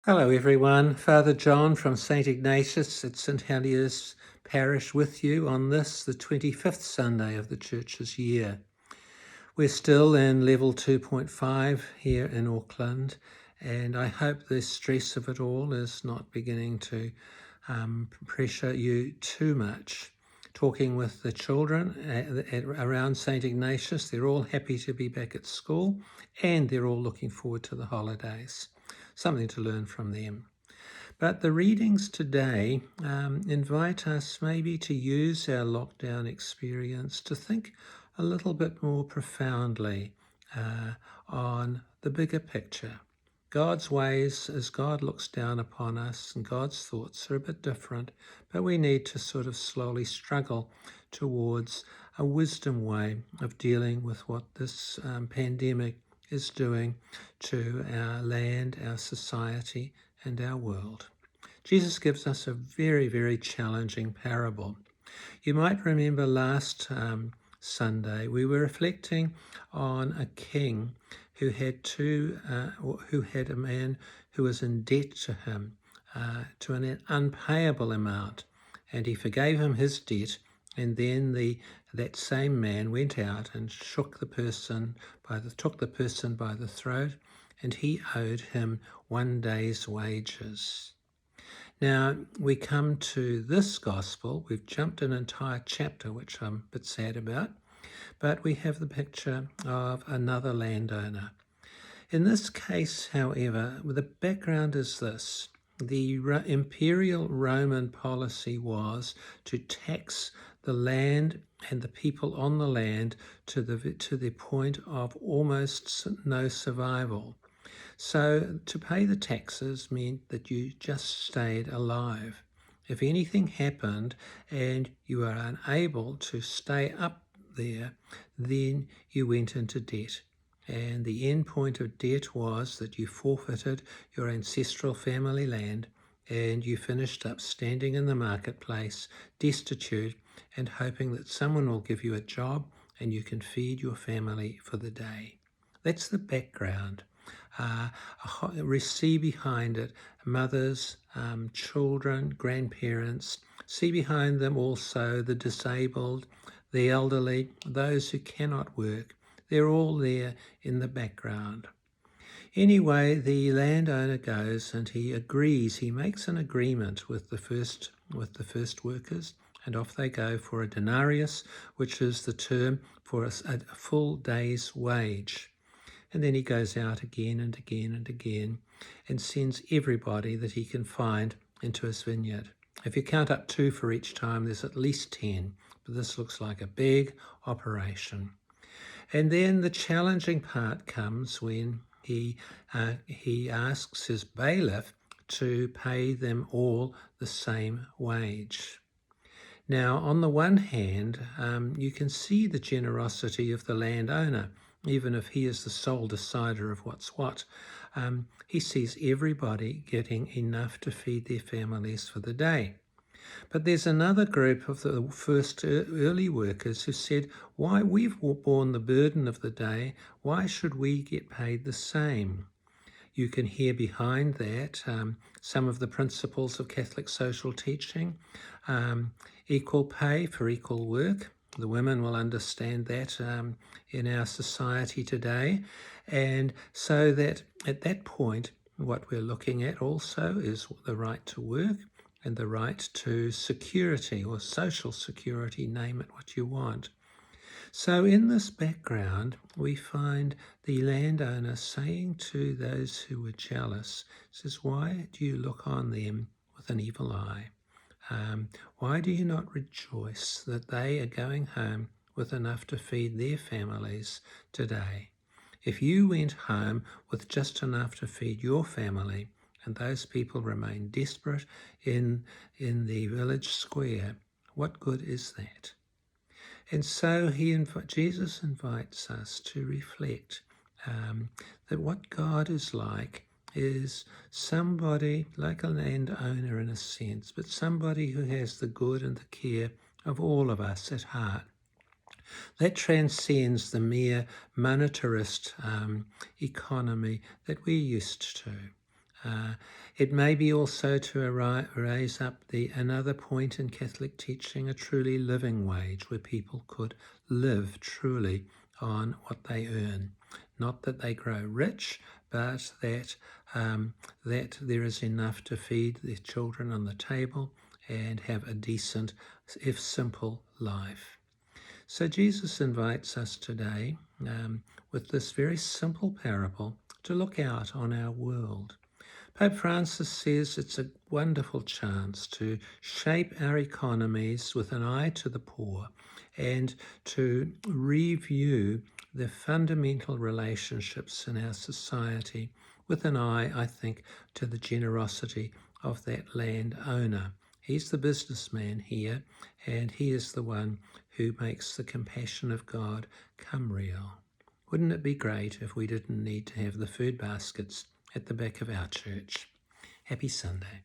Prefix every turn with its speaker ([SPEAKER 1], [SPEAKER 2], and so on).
[SPEAKER 1] Hello everyone, Father John from St Ignatius at St Heliers Parish with you on this, the 25th Sunday of the Church's year. We're still in level 2.5 here in Auckland, and I hope the stress of it all is not beginning to pressure you too much. Talking with the children around St Ignatius, they're all happy to be back at school and they're all looking forward to the holidays. Something to learn from them. But the readings today invite us maybe to use our lockdown experience to think a little bit more profoundly on the bigger picture. God's ways, as God looks down upon us, and God's thoughts are a bit different, but we need to sort of slowly struggle towards a wisdom way of dealing with what this pandemic is doing to our land, our society, and our world. Jesus gives us a very, very challenging parable. You might remember last Sunday we were reflecting on a king who had a man who was in debt to him to an unpayable amount, and he forgave him his debt. And then that same man went out and took the person by the throat, and he owed him 1 day's wages. Now, we come to this gospel. We've jumped an entire chapter, which I'm a bit sad about, but we have the picture of another landowner. In this case, however, the background is this. The imperial Roman policy was to tax the land and the people on the land to the point of almost no survival. So to pay the taxes meant that you just stayed alive. If anything happened and you were unable to stay up there, then you went into debt. And the end point of debt was that you forfeited your ancestral family land and you finished up standing in the marketplace, destitute, and hoping that someone will give you a job and you can feed your family for the day. That's the background. See behind it mothers, children, grandparents. See behind them also the disabled, the elderly, those who cannot work. They're all there in the background. Anyway, the landowner goes and he agrees. He makes an agreement with the first workers, and off they go for a denarius, which is the term for a full day's wage. And then he goes out again and again and again and sends everybody that he can find into his vineyard. If you count up 2 for each time, there's at least 10, but this looks like a big operation. And then the challenging part comes when he asks his bailiff to pay them all the same wage. Now, on the one hand, you can see the generosity of the landowner. Even if he is the sole decider of what's what, he sees everybody getting enough to feed their families for the day. But there's another group of the first early workers who said, why, we've borne the burden of the day, why should we get paid the same? You can hear behind that some of the principles of Catholic social teaching, equal pay for equal work. The women will understand that in our society today. And so that at that point, what we're looking at also is the right to work and the right to security or social security, name it what you want. So in this background, we find the landowner saying to those who were jealous, says, why do you look on them with an evil eye? Why do you not rejoice that they are going home with enough to feed their families today? If you went home with just enough to feed your family and those people remain desperate in the village square, what good is that? And so Jesus invites us to reflect that what God is like is somebody like a landowner in a sense, but somebody who has the good and the care of all of us at heart. That transcends the mere monetarist economy that we're used to. It may be also to raise up another point in Catholic teaching, a truly living wage, where people could live truly on what they earn. Not that they grow rich, but that that there is enough to feed their children on the table and have a decent, if simple, life. So Jesus invites us today with this very simple parable to look out on our world. Pope Francis says it's a wonderful chance to shape our economies with an eye to the poor and to review the fundamental relationships in our society with an eye, I think, to the generosity of that landowner. He's the businessman here, and he is the one who makes the compassion of God come real. Wouldn't it be great if we didn't need to have the food baskets at the back of our church? Happy Sunday.